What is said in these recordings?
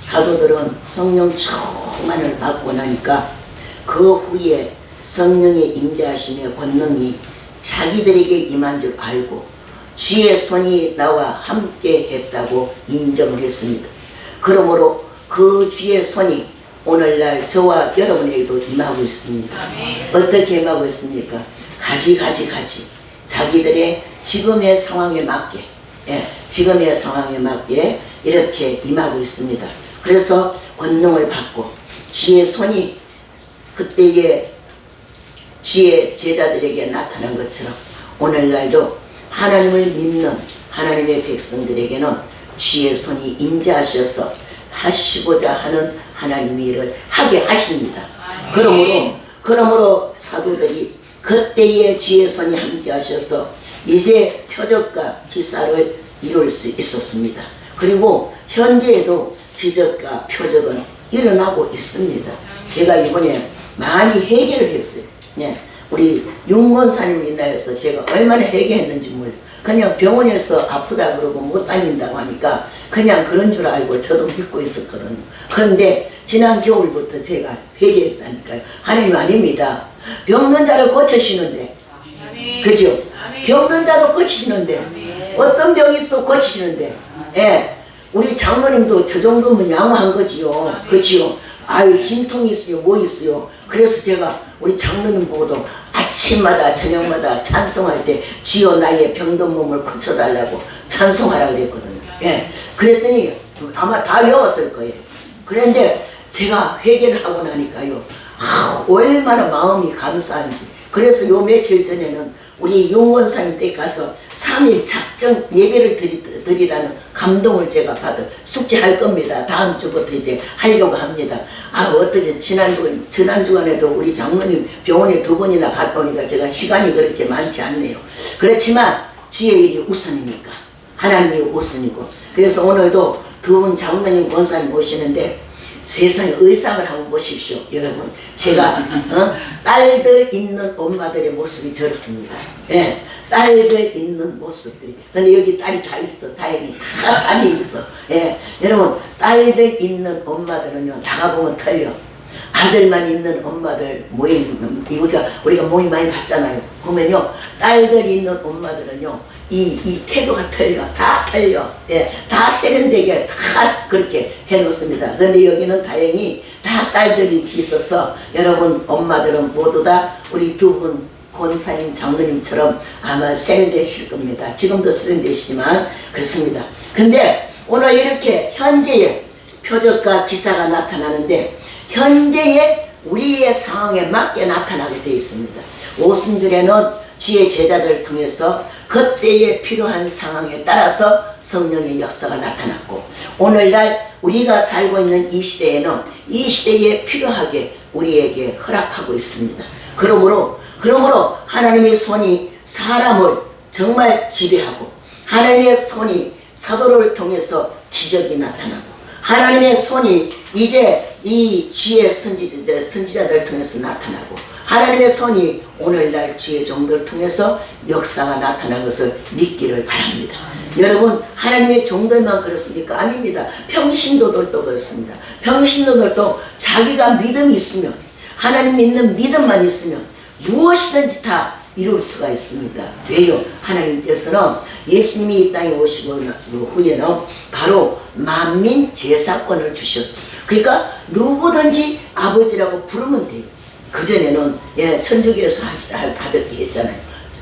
사도들은 성령 충만을 받고 나니까 그 후에 성령의 임재하심의 권능이 자기들에게 임한 줄 알고 주의 손이 나와 함께 했다고 인정을 했습니다. 그러므로 그 주의 손이 오늘날 저와 여러분에게도 임하고 있습니다. 어떻게 임하고 있습니까? 가지 자기들의 지금의 상황에 맞게, 지금의 상황에 맞게 이렇게 임하고 있습니다. 그래서 권능을 받고 주의 손이 그때의 주의 제자들에게 나타난 것처럼 오늘날도 하나님을 믿는 하나님의 백성들에게는 주의 손이 임재하셔서 하시고자 하는 하나님의 일을 하게 하십니다. 그러므로 사도들이 그때의 주의 손이 함께 하셔서 이제 표적과 기사를 이룰 수 있었습니다. 그리고 현재에도 기적과 표적은 일어나고 있습니다. 제가 이번에 많이 회개를 했어요. 우리 윤건사님 인하여서 제가 얼마나 회개했는지 몰라요. 그냥 병원에서 아프다 그러고 못 다닌다고 하니까 그냥 그런 줄 알고 저도 믿고 있었거든요. 그런데 지난 겨울부터 제가 회개했다니까요. 하나님 아닙니다. 병든 자를 고치시는데, 그죠? 병든 자도 고치시는데, 어떤 병이 있어도 고치시는데, 우리 장로님도 저 정도면 양호한 거지요. 그지요? 아유, 진통이 있어요, 뭐 있어요. 그래서 제가 우리 장로님 보고도 아침마다 저녁마다 찬송할 때 주여 나의 병든 몸을 고쳐달라고 찬송하라고 그랬거든요. 그랬더니 아마 다 외웠을 거예요. 그런데 제가 회개를 하고 나니까요, 얼마나 마음이 감사한지. 그래서 요 며칠 전에는 우리 용원사님 댁 가서 3일 작정 예배를 드리라는 감동을 제가 받아 숙제할 겁니다. 다음 주부터 이제 하려고 합니다. 어떻게 지난주간에도 우리 장모님 병원에 2번이나 갔다 오니까 제가 시간이 그렇게 많지 않네요. 그렇지만 주의 일이 우선이니까 하나님이 우선이고, 그래서 오늘도 2분 장모님 권사님 모시는데 세상에 의상을 한번 보십시오. 여러분, 제가 딸들 있는 엄마들의 모습이 저렇습니다. 딸들 있는 모습들이. 근데 여기 딸이 다 있어. 다행히 다 딸이 있어. 여러분, 딸들 있는 엄마들은요, 나가보면 틀려. 아들만 있는 엄마들 모임, 우리가 모임 많이 갔잖아요. 보면요, 딸들 있는 엄마들은요, 이 태도가 틀려. 다 틀려. 다 세련되게 다 그렇게 해놓습니다. 그런데 여기는 다행히 다 딸들이 있어서 여러분 엄마들은 모두 다 우리 2분 권사님 장로님처럼 아마 세련되실 겁니다. 지금도 세련되시지만 그렇습니다. 근데 오늘 이렇게 현재의 표적과 기사가 나타나는데 현재의 우리의 상황에 맞게 나타나게 되어 있습니다. 오순절에는 주의 제자들을 통해서 그때에 필요한 상황에 따라서 성령의 역사가 나타났고, 오늘날 우리가 살고 있는 이 시대에는 이 시대에 필요하게 우리에게 허락하고 있습니다. 그러므로 하나님의 손이 사람을 정말 지배하고, 하나님의 손이 사도를 통해서 기적이 나타나고, 하나님의 손이 이제 이 주의 선지자들을 통해서 나타나고, 하나님의 손이 오늘날 주의 종들을 통해서 역사가 나타난 것을 믿기를 바랍니다. 여러분, 하나님의 종들만 그렇습니까? 아닙니다. 평신도들도 그렇습니다. 평신도들도 자기가 믿음이 있으면, 하나님 믿는 믿음만 있으면 무엇이든지 다 이룰 수가 있습니다. 왜요? 하나님께서는 예수님이 이 땅에 오시고 후에는 바로 만민 제사권을 주셨어요. 그러니까 누구든지 아버지라고 부르면 돼요. 그전에는 천주교에서 받았게 했잖아요.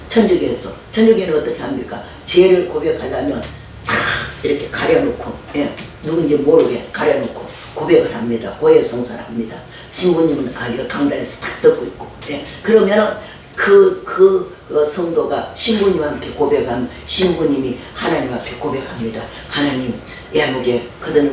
천주교는 어떻게 합니까? 죄를 고백하려면 탁 이렇게 가려놓고, 누군지 모르게 가려놓고 고백을 합니다. 고해성사를 합니다. 신부님은 이거 강단에서 탁 듣고 있고, 그러면은 그 성도가 신부님한테 고백하면 신부님이 하나님 앞에 고백합니다. 하나님,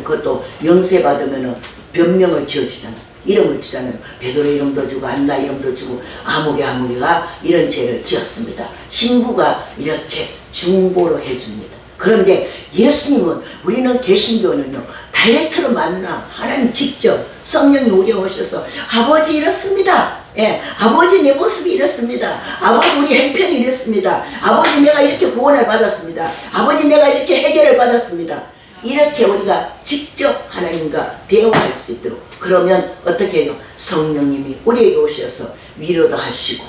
그것도 영세 받으면은 변명을 지어주잖아요. 이름을 주잖아요. 베드로 이름도 주고 안나 이름도 주고 아무개가 이런 죄를 지었습니다. 신부가 이렇게 중보로 해줍니다. 그런데 예수님은, 우리는 개신교는요, 다이렉트로 만나 하나님 직접 성령이 우리에 오셔서 아버지 이렇습니다. 아버지 내 모습이 이렇습니다. 아버지 우리 행편이 이렇습니다. 아버지 내가 이렇게 구원을 받았습니다. 아버지 내가 이렇게 해결을 받았습니다. 이렇게 우리가 직접 하나님과 대화할 수 있도록, 그러면 어떻게 해요? 성령님이 우리에게 오셔서 위로도 하시고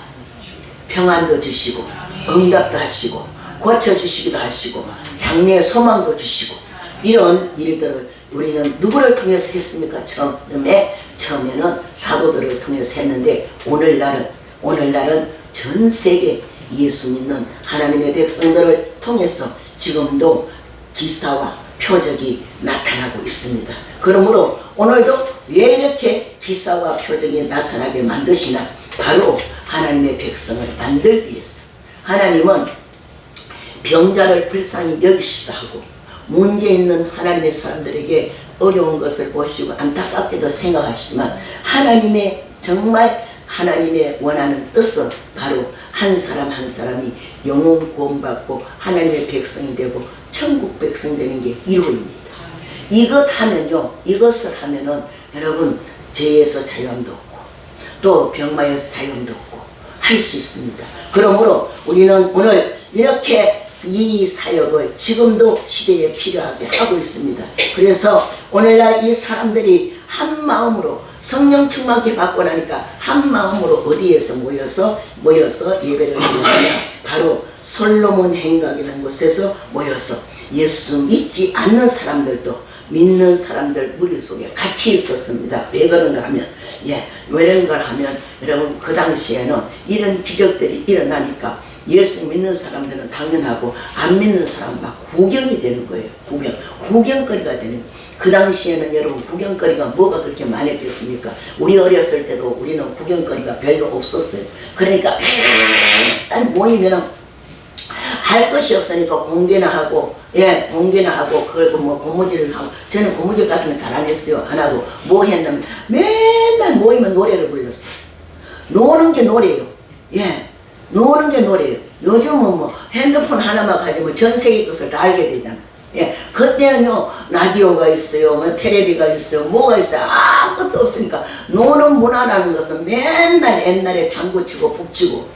평안도 주시고 응답도 하시고 고쳐주시기도 하시고 장래의 소망도 주시고, 이런 일들을 우리는 누구를 통해서 했습니까? 처음에는 사도들을 통해서 했는데, 오늘날은 전 세계 예수 믿는 하나님의 백성들을 통해서 지금도 기사와 표적이 나타나고 있습니다. 그러므로 오늘도 왜 이렇게 기사와 표적이 나타나게 만드시나? 바로 하나님의 백성을 만들기 위해서. 하나님은 병자를 불쌍히 여기시기도 하고, 문제 있는 하나님의 사람들에게 어려운 것을 보시고 안타깝게도 생각하시지만, 하나님의 정말 하나님의 원하는 뜻은 바로 한 사람 한 사람이 영혼 구원받고 하나님의 백성이 되고 천국 백성 되는 게 이루어집니다. 이것을 하면은 여러분, 죄에서 자유함도 없고 또 병마에서 자유함도 없고 할 수 있습니다. 그러므로 우리는 오늘 이렇게 이 사역을 지금도 시대에 필요하게 하고 있습니다. 그래서 오늘날 이 사람들이 한 마음으로 성령 충만케 받고 나니까 한 마음으로 어디에서 모여서 예배를 드리냐? 바로 솔로몬 행각이라는 곳에서 모여서 예수 믿지 않는 사람들도 믿는 사람들 무리 속에 같이 있었습니다. 왜 그런가 하면, 여러분, 그 당시에는 이런 기적들이 일어나니까 예수 믿는 사람들은 당연하고 안 믿는 사람은 막 구경이 되는 거예요. 구경거리가 되는 거예요. 그 당시에는 여러분, 구경거리가 뭐가 그렇게 많았겠습니까? 우리 어렸을 때도 우리는 구경거리가 별로 없었어요. 그러니까 딱 모이면은 할 것이 없으니까 공개나 하고, 그리고 뭐 고무줄을 하고, 저는 고무줄 같은 건 잘 안 했어요. 안 하고 뭐 했냐면 맨날 모이면 노래를 불렀어요. 노는 게 노래예요. 노는 게 노래예요. 요즘은 뭐 핸드폰 하나만 가지고 전 세계 것을 다 알게 되잖아. 그때는요, 라디오가 있어요, 뭐 텔레비가 있어요, 뭐가 있어요. 아무것도 없으니까 노는 문화라는 것은 맨날 옛날에 장구치고 북치고,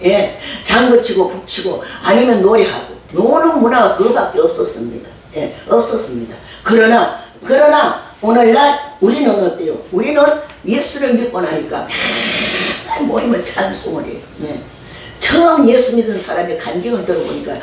장구치고 북치고 아니면 노래하고, 노는 문화가 그거밖에 없었습니다. 없었습니다. 그러나 오늘날 우리는 어때요? 우리는 예수를 믿고 나니까 맨날 모이면 찬송을 해요. 처음 예수 믿은 사람의 간증을 들어보니까,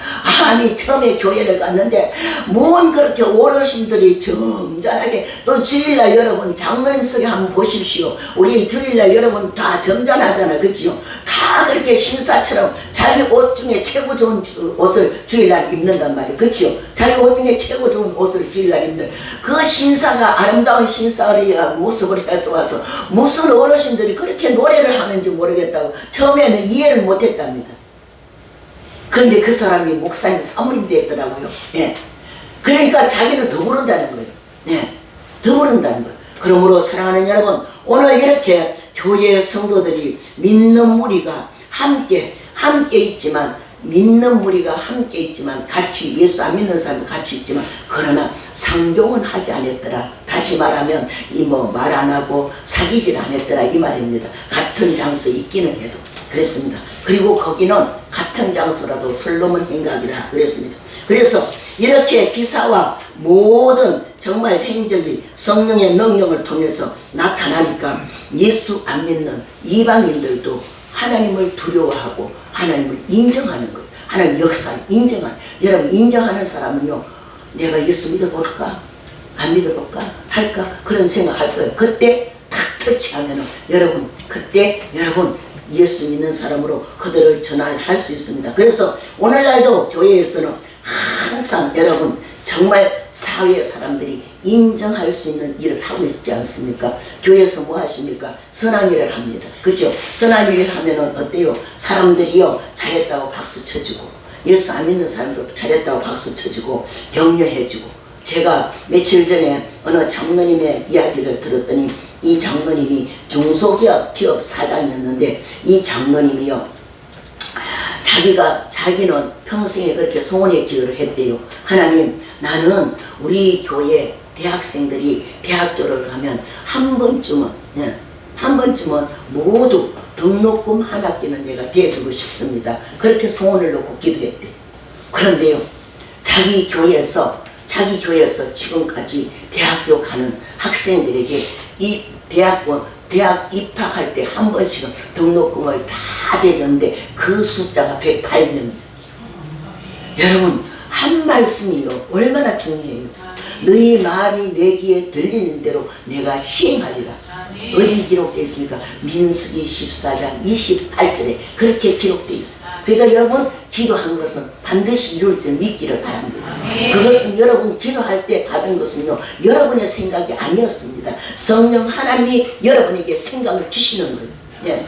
아니 처음에 교회를 갔는데 뭔 그렇게 어르신들이 점잖하게, 또 주일날 여러분 장로님석에 한번 보십시오. 우리 주일날 여러분 다 점잖하잖아요. 그치요? 다 그렇게 신사처럼 자기 옷 중에 최고 좋은 옷을 주일날 입는단 말이에요. 그치요? 자기 옷 중에 최고 좋은 옷을 주일날 입는 그 신사가, 아름다운 신사의 모습을 해서 와서 무슨 어르신들이 그렇게 노래를 하는지 모르겠다고 처음에는 이해를 못했답니다. 그런데 그 사람이 목사님 사모님 되었더라고요. 그러니까 자기는 더 부른다는 거예요. 더 부른다는 거예요. 그러므로 사랑하는 여러분, 오늘 이렇게 교회 성도들이 믿는 무리가 함께 있지만, 믿는 무리가 함께 있지만, 같이 예수 안 믿는 사람도 같이 있지만, 그러나 상종은 하지 않았더라. 다시 말하면 말 안 하고 사귀질 않았더라 이 말입니다. 같은 장소에 있기는 해도 그랬습니다. 그리고 거기는 같은 장소라도 솔로몬 행각이라 그랬습니다. 그래서 이렇게 기사와 모든 정말 행적이 성령의 능력을 통해서 나타나니까 예수 안 믿는 이방인들도 하나님을 두려워하고 하나님을 인정하는 거예요. 하나님 역사를 인정하는, 여러분 인정하는 사람은요, 내가 예수 믿어볼까? 안 믿어볼까? 할까? 그런 생각할 거예요. 그때 탁 터치하면은 여러분, 그때 여러분 예수 믿는 사람으로 그들을 전환할 수 있습니다. 그래서 오늘날도 교회에서는 항상 여러분 정말 사회 사람들이 인정할 수 있는 일을 하고 있지 않습니까? 교회에서 뭐 하십니까? 선한 일을 합니다. 그죠? 선한 일을 하면은 어때요? 사람들이요, 잘했다고 박수 쳐주고, 예수 안 믿는 사람도 잘했다고 박수 쳐주고 격려해주고. 제가 며칠 전에 어느 장로님의 이야기를 들었더니, 이 장로님이 중소기업 사장이었는데, 이 장로님이요, 자기는 평생에 그렇게 소원의 기도를 했대요. 하나님, 나는 우리 교회 대학생들이 대학교를 가면 한 번쯤은 모두 등록금 한 학기는 내가 대주고 싶습니다. 그렇게 소원을 놓고 기도했대. 그런데요, 자기 교회에서 자기 교회에서 지금까지 대학교 가는 학생들에게 이 대학 입학할 때 한 번씩은 등록금을 다 대는데 그 숫자가 108명. 여러분, 한 말씀이요 얼마나 중요해요. 너희 말이 내 귀에 들리는 대로 내가 시행하리라. 어디 기록되어 있습니까? 민수기 14장 28절에 그렇게 기록되어 있어요. 그러니까 여러분, 기도한 것은 반드시 이룰 줄 믿기를 바랍니다. 그것은 여러분 기도할 때 받은 것은요 여러분의 생각이 아니었습니다. 성령 하나님이 여러분에게 생각을 주시는 거예요. 예.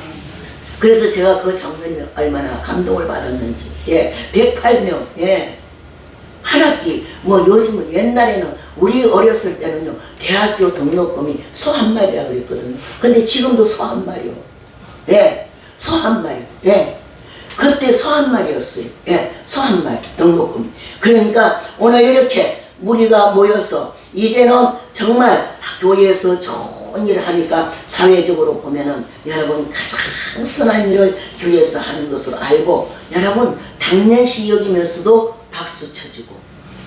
그래서 제가 그 장면이 얼마나 감동을 받았는지. 예. 108명. 예. 한 학기, 뭐 요즘은 옛날에는 우리 어렸을 때는요 대학교 등록금이 소 한 마리라고 그랬거든요. 근데 지금도 소 한 마리요. 예, 소 한 마리. 예, 그때 소 한 마리였어요. 예, 소 한 마리 등록금. 그러니까 오늘 이렇게 우리가 모여서 이제는 정말 교회에서 좋은 일을 하니까 사회적으로 보면은 여러분 가장 선한 일을 교회에서 하는 것으로 알고 여러분 당연시 여기면서도 박수 쳐주고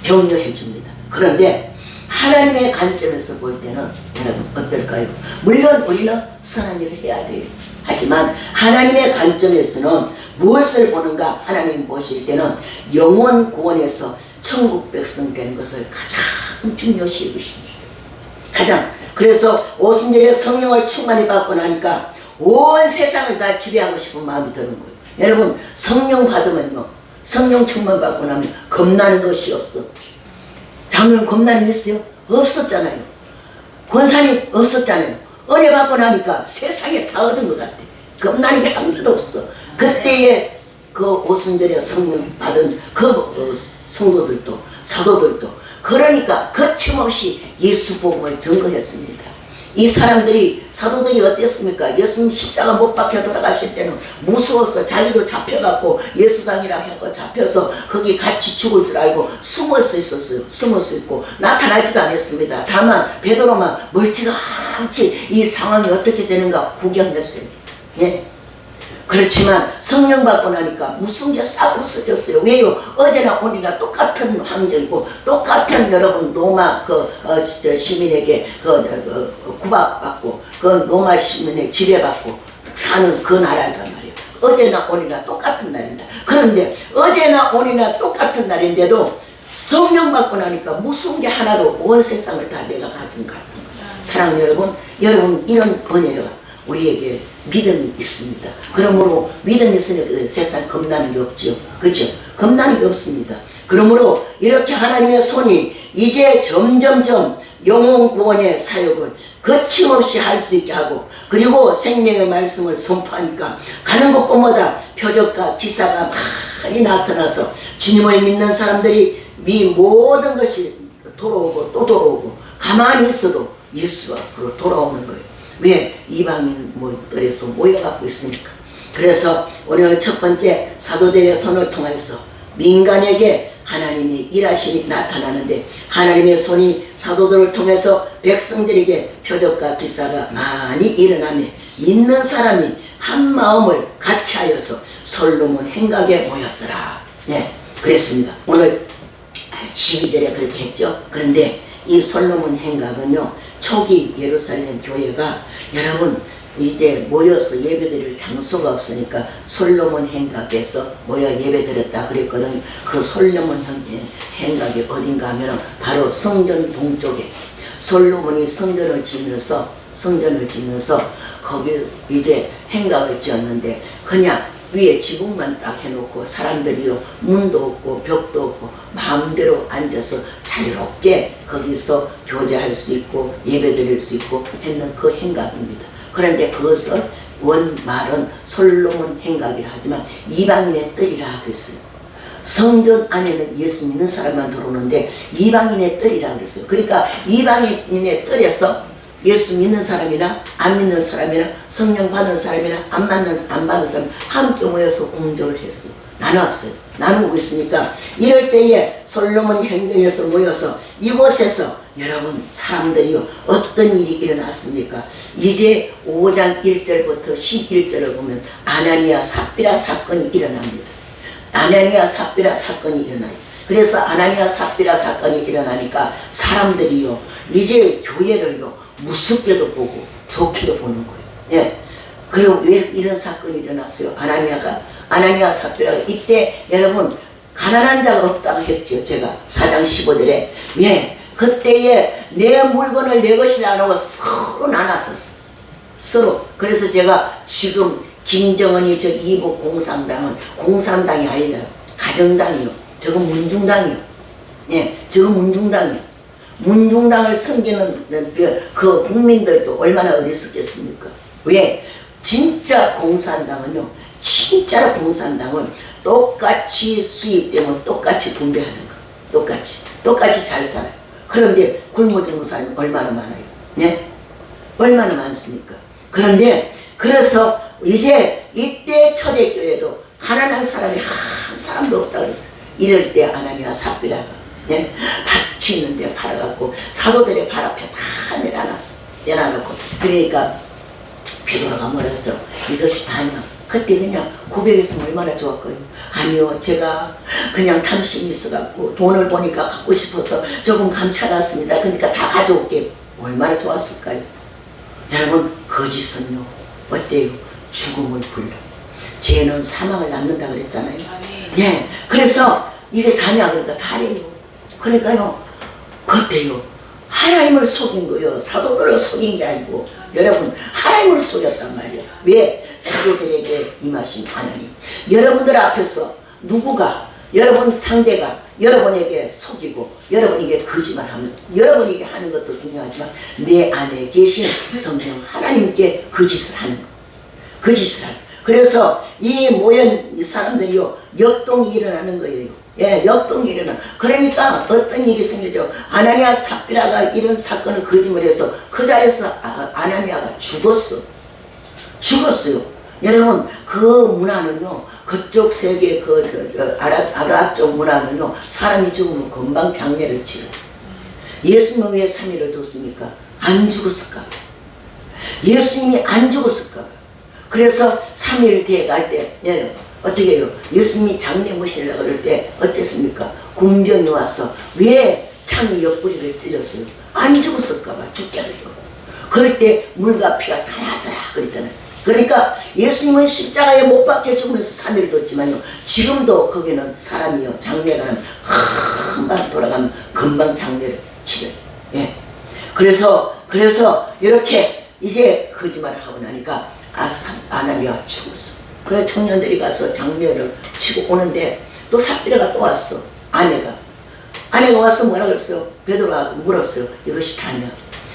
격려해 줍니다. 그런데 하나님의 관점에서 볼 때는 여러분 어떨까요? 물론 우리는 선한 일을 해야 돼요. 하지만 하나님의 관점에서는 무엇을 보는가? 하나님 보실 때는 영원 구원에서 천국 백성 되는 것을 가장 중요시 여기십니다. 가장. 그래서 오순절에 성령을 충만히 받고 나니까 온 세상을 다 지배하고 싶은 마음이 드는 거예요. 여러분, 성령 받으면요 성령 충만 받고 나면 겁나는 것이 없어. 작년 겁나는 게 있어요? 없었잖아요. 권사님 없었잖아요. 은혜 받고 나니까 세상에 다 얻은 것 같아. 겁나는 게 한 개도 없어. 그때에 그 오순절에 성령 받은 그 성도들도 사도들도 그러니까 거침없이 예수 복음을 전거했습니다. 이 사람들이 사도들이 어땠습니까? 예수님 십자가 못 박혀 돌아가실 때는 무서워서 자기도 잡혀갖고 예수당이라고 해서 잡혀서 거기 같이 죽을 줄 알고 숨어서 있었어요. 숨어서 있고 나타나지도 않았습니다. 다만 베드로만 멀찌감치 이 상황이 어떻게 되는가 구경했어요. 예. 그렇지만 성령 받고 나니까 무슨 게 싹 없어졌어요. 왜요? 어제나 오늘이나 똑같은 환경이고 똑같은 여러분 로마 시민에게 구박받고 그 로마 시민에게 지배받고 사는 그 나라란 말이에요. 어제나 오늘이나 똑같은 날입니다. 그런데 어제나 오늘이나 똑같은 날인데도 성령 받고 나니까 무슨 게 하나도 온 세상을 다 내가 가진 것 같은 거예요. 사랑하는 여러분 이런 은혜가 우리에게 믿음이 있습니다. 그러므로 믿음이 있으니까 세상 겁나는 게 없죠. 그죠? 겁나는 게 없습니다. 그러므로 이렇게 하나님의 손이 이제 점점점 영혼 구원의 사역을 거침없이 할 수 있게 하고 그리고 생명의 말씀을 선포하니까 가는 곳곳마다 표적과 기사가 많이 나타나서 주님을 믿는 사람들이 모든 것이 돌아오고 또 돌아오고 가만히 있어도 예수 앞으로 돌아오는 거예요. 왜? 이방인들에서 모여갖고 있으니까. 그래서 오늘 첫 번째 사도들의 손을 통해서 민간에게 하나님이 일하심이 나타나는데 하나님의 손이 사도들을 통해서 백성들에게 표적과 기사가 많이 일어나며 믿는 사람이 한 마음을 같이 하여서 솔로몬 행각에 모였더라. 네, 그랬습니다. 오늘 12절에 그렇게 했죠. 그런데 이 솔로몬 행각은요 초기 예루살렘 교회가 여러분 이제 모여서 예배드릴 장소가 없으니까 솔로몬 행각에서 모여 예배드렸다 그랬거든. 그 솔로몬 행각이 어딘가 하면 바로 성전 동쪽에 솔로몬이 성전을 지면서 거기 이제 행각을 지었는데 그냥 위에 지붕만 딱 해놓고 사람들이요 문도 없고 벽도 없고 마음대로 앉아서 자유롭게 거기서 교제할 수 있고 예배드릴 수 있고 했는 그 행각입니다. 그런데 그것을 원말은 솔로몬 행각이라 하지만 이방인의 뜰이라 그랬어요. 성전 안에는 예수 믿는 사람만 들어오는데 이방인의 뜰이라 그랬어요. 그러니까 이방인의 뜰에서 예수 믿는 사람이나 안 믿는 사람이나 성령 받은 사람이나 안 받는 사람 함께 모여서 공조를 했어요. 나눴어요. 나누고 있으니까 이럴 때에 솔로몬 행정에서 모여서 이곳에서 여러분 사람들이요 어떤 일이 일어났습니까? 이제 5장 1절부터 11절을 보면 아나니아 삽비라 사건이 일어납니다. 아나니아 삽비라 사건이 일어나요. 그래서 아나니아 삽비라 사건이 일어나니까 사람들이요 이제 교회를요 무섭게도 보고 좋게도 보는 거예요. 예. 그리고 왜 이런 사건이 일어났어요? 아나니아 삽비라가 이때 여러분 가난한 자가 없다고 했죠. 제가 4장 15절에 예 그때에 내 물건을 내 것이라 안 하고 서로 나눴었어. 서로. 그래서 제가 지금 김정은이 저 이북 공산당은 공산당이 아니라 가정당이요. 저거 문중당이요. 예, 저거 문중당이요. 문중당을 섬기는 그 국민들도 얼마나 어리석겠습니까? 왜? 진짜 공산당은요. 진짜로 공산당은 똑같이 수입되면 똑같이 분배하는 거. 똑같이 잘 살아요. 그런데 굶어 죽는 사람이 얼마나 많아요. 예? 얼마나 많습니까? 그런데 그래서 이제 이때 초대교회도 가난한 사람이 한 사람도 없다 그랬어요. 이럴 때 아나니아 삽비라가 예? 밭이 있는데 팔아갖고 사도들의 발 앞에 다 내놔놓고 그러니까 베드로가 뭐라 했어? 이것이 다냐? 그때 그냥 고백했으면 얼마나 좋았거든요. 아니요, 제가 그냥 탐심이 있어갖고 돈을 보니까 갖고 싶어서 조금 감춰놨습니다. 그러니까 다 가져올게요. 얼마나 좋았을까요? 여러분, 거짓은요 어때요? 죽음을 불러. 죄는 사망을 낳는다 그랬잖아요. 예, 그래서 이게 다냐? 그러니까 다래요. 그러니까요, 그때요 하나님을 속인 거예요. 사도들을 속인 게 아니고 여러분 하나님을 속였단 말이에요. 왜? 사도들에게 임하신 하나님. 여러분들 앞에서 누구가 여러분 상대가 여러분에게 속이고 여러분에게 거짓말하면 여러분에게 하는 것도 중요하지만 내 안에 계신 성령 하나님께 거짓을 하는 거. 거짓을 하는. 그래서 이 모연 이 사람들이요 역동이 일어나는 거예요. 예, 역동이 일어나. 그러니까 어떤 일이 생기죠. 아나니아 삽비라가 이런 사건을 거짓을 해서 그 자리에서 아나니아가 죽었어요. 여러분 그 문화는요 그쪽 세계 아랍 쪽 문화는요 사람이 죽으면 금방 장례를 치러. 예수님은 왜 3일을 뒀습니까? 안 죽었을까? 예수님이 안 죽었을까? 그래서 3일 뒤에 갈 때 어떻게 해요? 예수님이 장례 모시려고 그럴 때 어땠습니까? 군병이 와서 왜 창이 옆구리를 찔렸어요? 안 죽었을까봐 죽게 하려고. 그럴 때 물과 피가 다 나더라 그랬잖아요. 그러니까 예수님은 십자가에 못 박혀 죽으면서 3일 뒀지만요 지금도 거기는 사람이요 장례가 나면 금방 돌아가면 금방 장례를 치러요. 예. 그래서 이렇게 이제 거짓말을 하고 나니까 아나니아가 죽었어. 그래 청년들이 가서 장례를 치고 오는데 또 삽비라가 또 왔어. 아내가 와서 뭐라 그랬어요? 베드로가 물었어요. 이것이 다냐?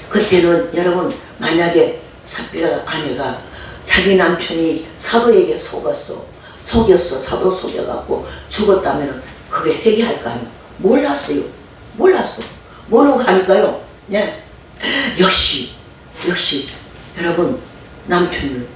그때는 여러분 만약에 삽비라 아내가 자기 남편이 사도에게 속였어. 사도 속여갖고 죽었다면 그게 회개할까 하면 몰랐어요. 모르고 가니까요. 예. 역시 여러분 남편을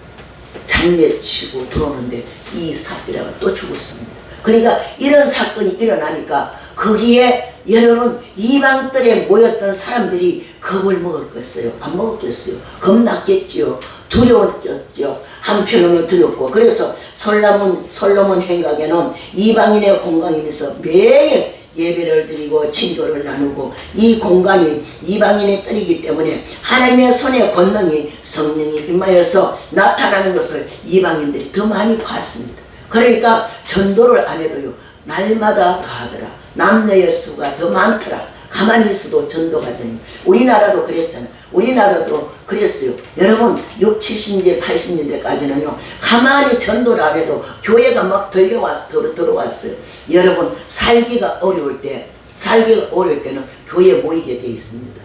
장례치고 들어오는데 이 삽비라가 또 죽었습니다. 그러니까 이런 사건이 일어나니까 거기에 여러분 이방들에 모였던 사람들이 겁을 먹었겠어요? 안 먹었겠어요? 겁났겠지요. 두려웠겠죠. 한편으로는 두렵고. 그래서 솔로몬 행각에는 이방인의 공간에서 매일 예배를 드리고 친교를 나누고 이 공간이 이방인의 뜰이기 때문에 하나님의 손의 권능이 성령이 임하여서 나타나는 것을 이방인들이 더 많이 봤습니다. 그러니까 전도를 안 해도요 날마다 더하더라. 남녀의 수가 더 많더라. 가만히 있어도 전도가 되니. 우리나라도 그랬잖아요. 우리나라도 그랬어요. 여러분 60, 70년대 80년대까지는요 가만히 전도를 안 해도 교회가 막 들어왔어요. 여러분 살기가 어려울 때는 교회에 모이게 돼 있습니다.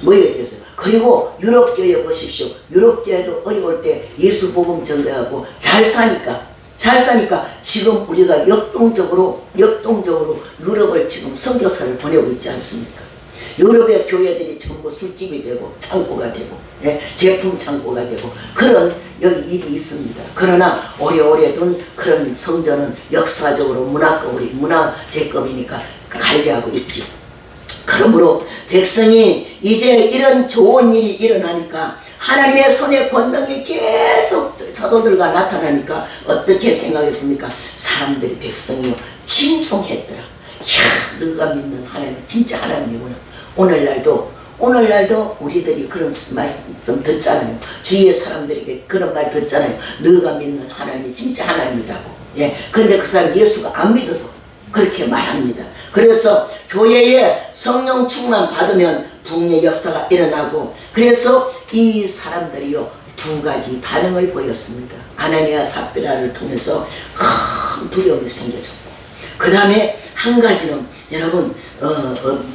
모이게 돼 있어요. 그리고 유럽 교회 보십시오. 유럽 교회도 어려울 때 예수 복음 전도하고 잘 사니까 지금 우리가 역동적으로 유럽을 지금 선교사를 보내고 있지 않습니까? 유럽의 교회들이 전부 술집이 되고 창고가 되고 제품 창고가 되고 그런 여기 일이 있습니다. 그러나 오래오래 둔 그런 성전은 역사적으로 문화재급이니까 관리하고 있죠. 그러므로 백성이 이제 이런 좋은 일이 일어나니까 하나님의 손의 권능이 계속 사도들과 나타나니까 어떻게 생각했습니까? 사람들이 백성이요 칭송했더라. 이야, 너가 믿는 하나님은 진짜 하나님이구나. 오늘날도 우리들이 그런 말씀 듣잖아요. 주위의 사람들에게 그런 말 듣잖아요. 너가 믿는 하나님이 진짜 하나님이다고. 예. 근데 그 사람 예수가 안 믿어도 그렇게 말합니다. 그래서 교회에 성령 충만 받으면 붕의 역사가 일어나고, 그래서 이 사람들이요 두 가지 반응을 보였습니다. 아나니아 삽비라를 통해서 큰 두려움이 생겨졌고, 그 다음에 한 가지는 여러분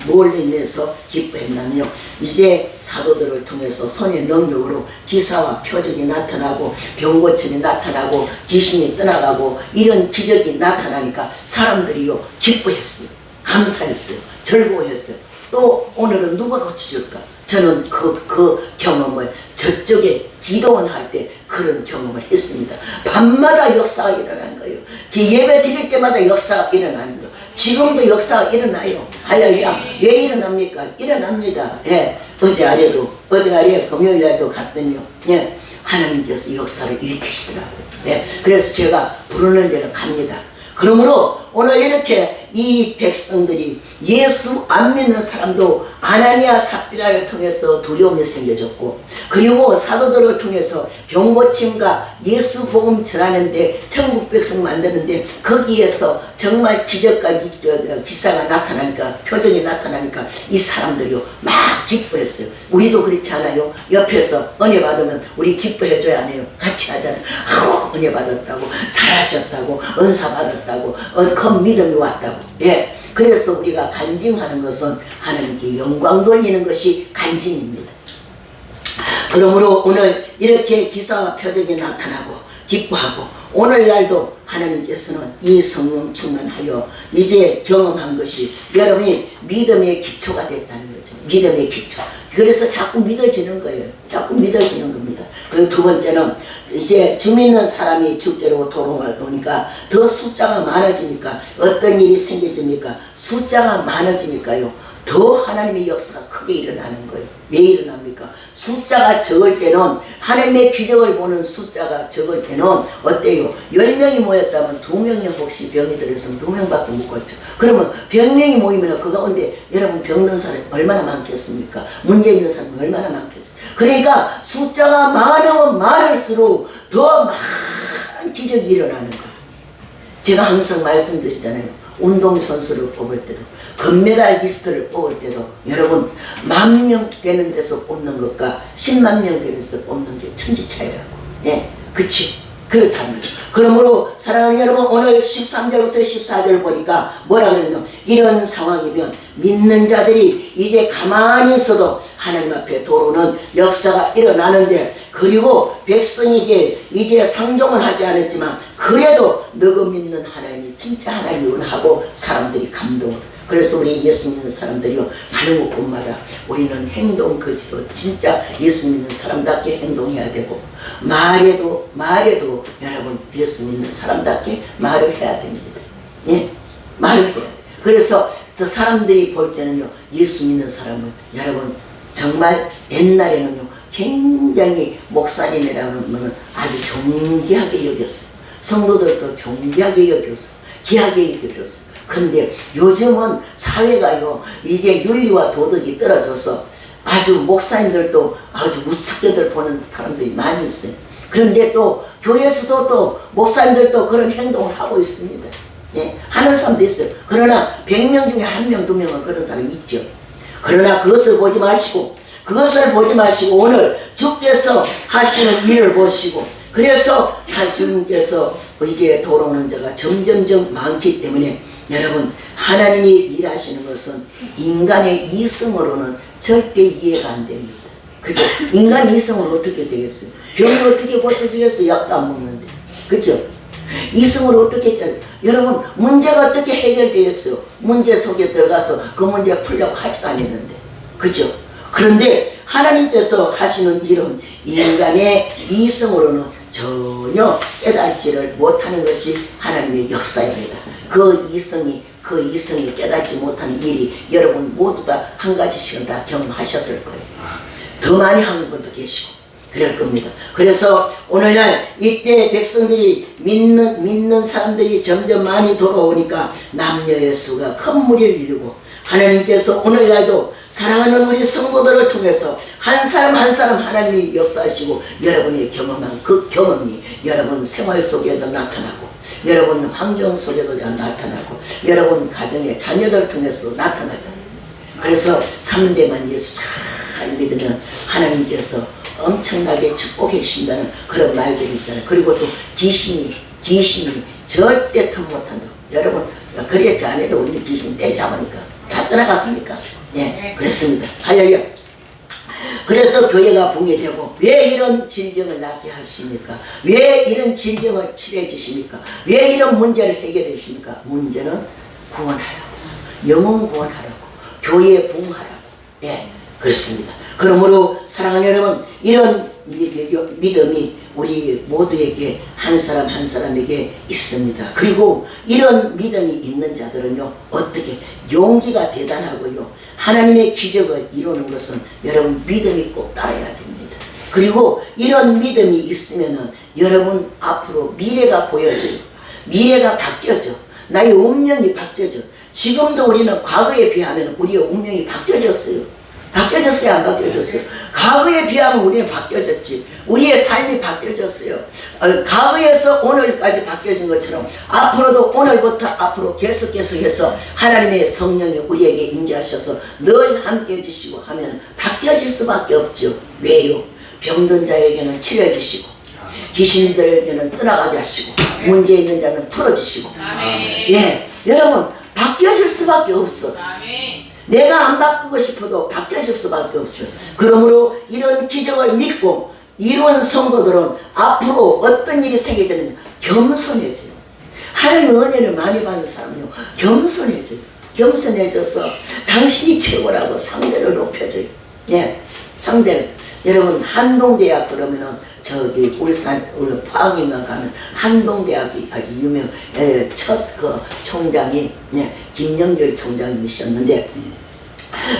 뭘 인해서 기뻐했냐면요, 이제 사도들을 통해서 선의 능력으로 기사와 표적이 나타나고 병고침이 나타나고 귀신이 떠나가고 이런 기적이 나타나니까 사람들이요 기뻐했어요. 감사했어요. 즐거워했어요. 또 오늘은 누가 고쳐줄까? 저는 그 경험을 저쪽에 기도원 할 때 그런 경험을 했습니다. 밤마다 역사가 일어나는 거예요. 예배 드릴 때마다 역사가 일어나는 거예요. 지금도 역사가 일어나요. 할렐루야. 왜 일어납니까? 일어납니다. 예. 어제 아래 금요일날도 갔더니요. 예. 하나님께서 역사를 일으키시더라고요. 예. 그래서 제가 부르는 데는 갑니다. 그러므로 오늘 이렇게 이 백성들이 예수 안 믿는 사람도 아나니아 삽비라를 통해서 두려움이 생겨졌고, 그리고 사도들을 통해서 병고침과 예수 복음 전하는데 천국 백성 만드는데 거기에서 정말 기적과 기사가 나타나니까, 표정이 나타나니까 이 사람들이요 막 기뻐했어요. 우리도 그렇지 않아요? 옆에서 은혜 받으면 우리 기뻐해줘야 하네요. 같이 하잖아요. 아우 은혜 받았다고, 잘하셨다고, 은사 받았다고, 큰 믿음이 왔다고. 예. 그래서 우리가 간증하는 것은 하나님께 영광 돌리는 것이 간증입니다. 그러므로 오늘 이렇게 기사와 표적이 나타나고 기뻐하고, 오늘날도 하나님께서는 이 성령 충만하여 이제 경험한 것이 여러분이 믿음의 기초가 됐다는 거죠. 믿음의 기초. 그래서 자꾸 믿어지는 거예요. 자꾸 믿어지는 겁니다. 그리고 두 번째는 이제 주 믿는 사람이 주께로 돌아오니까 더 숫자가 많아지니까 어떤 일이 생겨집니까? 숫자가 많아지니까요 더 하나님의 역사가 크게 일어나는 거예요. 왜 일어납니까? 숫자가 적을 때는, 하나님의 기적을 보는 숫자가 적을 때는 어때요? 10명이 모였다면 2명이 혹시 병이 들었으면 2명밖에 못 걷죠. 그러면 100명이 모이면 그 가운데 여러분 병든 사람이 얼마나 많겠습니까? 문제 있는 사람이 얼마나 많겠어요? 그러니까 숫자가 많으면 많을수록 더 많은 기적이 일어나는 거예요. 제가 항상 말씀드리잖아요. 운동선수를 뽑을 때도, 금메달 리스트를 뽑을 때도 여러분 10,000명 되는 데서 뽑는 것과 100,000명 되는 데서 뽑는 게 천지 차이라고. 예, 그치? 그렇답니다. 그러므로 사랑하는 여러분, 오늘 13절부터 14절 보니까 뭐라 그랬냐, 이런 상황이면 믿는 자들이 이제 가만히 있어도 하나님 앞에 도로는 역사가 일어나는데, 그리고 백성에게 이제 상종을 하지 않았지만 그래도 너가 믿는 하나님이 진짜 하나님이구나 하고 사람들이 감동을. 그래서 우리 예수 믿는 사람들이요 가는 곳마다 우리는 행동 거지로 진짜 예수 믿는 사람답게 행동해야 되고, 말해도 여러분 예수 믿는 사람답게 말을 해야 됩니다. 예, 말을 해야 돼. 그래서 저 사람들이 볼 때는요 예수 믿는 사람을 여러분 정말 옛날에는요 굉장히 목사님이라는 분은 아주 존귀하게 여겼어요. 성도들도 존귀하게 여겼어요. 귀하게 여겼어요. 근데 요즘은 사회가요 이제 윤리와 도덕이 떨어져서 아주 목사님들도 아주 우습게들 보는 사람들이 많이 있어요. 그런데 또 교회에서도 또 목사님들도 그런 행동을 하고 있습니다. 예, 하는 사람도 있어요. 그러나 100명 중에 1명, 2명은 그런 사람이 있죠. 그러나 그것을 보지 마시고 오늘 주께서 하시는 일을 보시고, 그래서 주님께서 이게 돌아오는 자가 점점점 많기 때문에 여러분 하나님이 일하시는 것은 인간의 이성으로는 절대 이해가 안 됩니다. 그죠? 인간 이성으로 어떻게 되겠어요? 병이 어떻게 고쳐지겠어요? 약도 안 먹는데. 그죠? 이성으로 어떻게 여러분 문제가 어떻게 해결되겠어요? 문제 속에 들어가서 그 문제 풀려고 하지도 않았는데. 그죠? 그런데 하나님께서 하시는 일은 인간의 이성으로는 전혀 깨달지를 못하는 것이 하나님의 역사입니다. 그 이성이 깨닫지 못하는 일이 여러분 모두 다 한 가지씩은 다 경험하셨을 거예요. 더 많이 하는 분도 계시고. 그럴 겁니다. 그래서 오늘날 이때 백성들이 믿는 사람들이 점점 많이 돌아오니까 남녀의 수가 큰 무리를 이루고 하나님께서 오늘날도 사랑하는 우리 성도들을 통해서 한 사람 한 사람 하나님이 역사하시고 여러분이 경험한 그 경험이 여러분 생활 속에도 나타나고 여러분 환경 속에도 나타나고 여러분 가정의 자녀들을 통해서 나타나잖아요. 그래서 3대만 예수 잘 믿으면 하나님께서 엄청나게 축복해 주신다는 그런 말들이 있잖아요. 그리고 또 귀신이 절대 틈 못한다. 여러분 그랬지 않아도 우리 귀신 때잡으니까 다 떠나갔으니까. 네, 그렇습니다. 할렐루야. 그래서 교회가 붕괴되고 왜 이런 질병을 낫게 하십니까? 왜 이런 질병을 치료해 주십니까? 왜 이런 문제를 해결해 주십니까? 문제는 구원하라고, 영혼 구원하라고, 교회 부흥하라고. 네, 그렇습니다. 그러므로 사랑하는 여러분, 이런 믿음이 우리 모두에게 한 사람 한 사람에게 있습니다. 그리고 이런 믿음이 있는 자들은요, 어떻게 용기가 대단하고요, 하나님의 기적을 이루는 것은 여러분 믿음이 꼭 따라야 됩니다. 그리고 이런 믿음이 있으면은 여러분 앞으로 미래가 보여져요. 미래가 바뀌어져. 나의 운명이 바뀌어져. 지금도 우리는 과거에 비하면 우리의 운명이 바뀌어졌어요. 바뀌어졌어요? 안 바뀌어졌어요? 과거에 비하면 우리는 바뀌어졌지. 우리의 삶이 바뀌어졌어요. 과거에서 오늘까지 바뀌어진 것처럼 앞으로도 오늘부터 앞으로 계속해서 하나님의 성령이 우리에게 임재하셔서 늘 함께 해주시고 하면 바뀌어질 수밖에 없죠. 왜요? 병든 자에게는 치료해 주시고 귀신들에게는 떠나가게 하시고 문제 있는 자는 풀어주시고. 예, 여러분 바뀌어질 수밖에 없어. 내가 안 바꾸고 싶어도 바뀌어질 수밖에 없어요. 그러므로 이런 기적을 믿고 이런 성도들은 앞으로 어떤 일이 생기든 겸손해져요. 하나님 은혜를 많이 받는 사람은요, 겸손해져요. 겸손해져서 당신이 최고라고 상대를 높여줘요. 예, 상대를. 여러분 한동대학 그러면은 저기 울산 포항인가 가면 한동대학이 아주 유명 첫 그 총장이 김영길 총장님이셨는데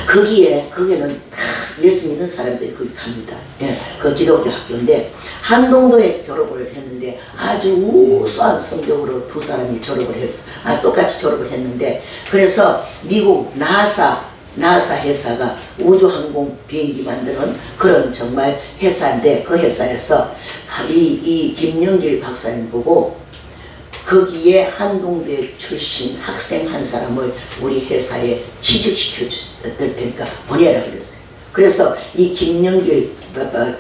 거기는 다 예수 믿는 사람들이 거기 갑니다. 예, 그 기독교 학교인데 한동도에 졸업을 했는데 아주 우수한 성적으로 두 사람이 졸업을 했어. 똑같이 졸업을 했는데 그래서 미국 나사 회사가 우주항공 비행기 만드는 그런 정말 회사인데 그 회사에서 이 김영길 박사님 보고 거기에 한동대 출신 학생 한 사람을 우리 회사에 취직시켜 줄 테니까 보내라 그랬어요. 그래서 이 김영길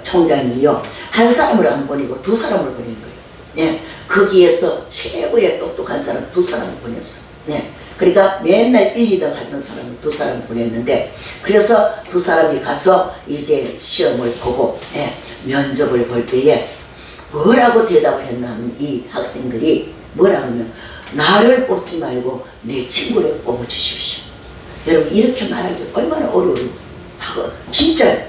총장이요, 한 사람을 안 보내고 두 사람을 보낸 거예요. 예, 거기에서 최고의 똑똑한 사람 두 사람을 보냈어. 예. 그러니까 맨날 1, 2등 하던 사람을 두 사람을 보냈는데 그래서 두 사람이 가서 이제 시험을 보고 면접을 볼 때에 뭐라고 대답을 했나 하면 이 학생들이 뭐라 하면 나를 뽑지 말고 내 친구를 뽑아주십시오. 여러분 이렇게 말하기 얼마나 어려워요. 하고 진짜.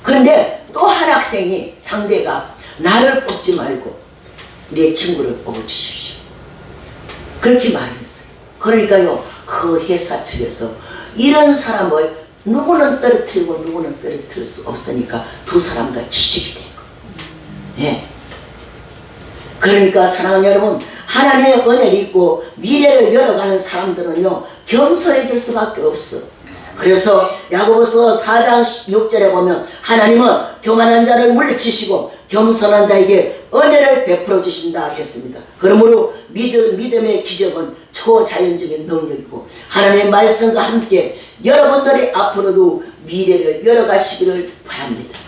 그런데 또 한 학생이 상대가 나를 뽑지 말고 내 친구를 뽑아주십시오. 그렇게 말했어요. 그러니까요, 그 회사 측에서 이런 사람을 누구는 떨어뜨리고 누구는 떨어뜨릴 수 없으니까 두 사람 다 취직이 된 거예요. 예. 그러니까 사랑하는 여러분, 하나님의 은혜를 입고 미래를 열어가는 사람들은요, 겸손해질 수밖에 없어. 그래서 야고보서 4장 6절에 보면 하나님은 교만한 자를 물리치시고 겸손한 자에게 은혜를 베풀어 주신다 했습니다. 그러므로 믿음의 기적은 초자연적인 능력이고 하나님의 말씀과 함께 여러분들이 앞으로도 미래를 열어가시기를 바랍니다.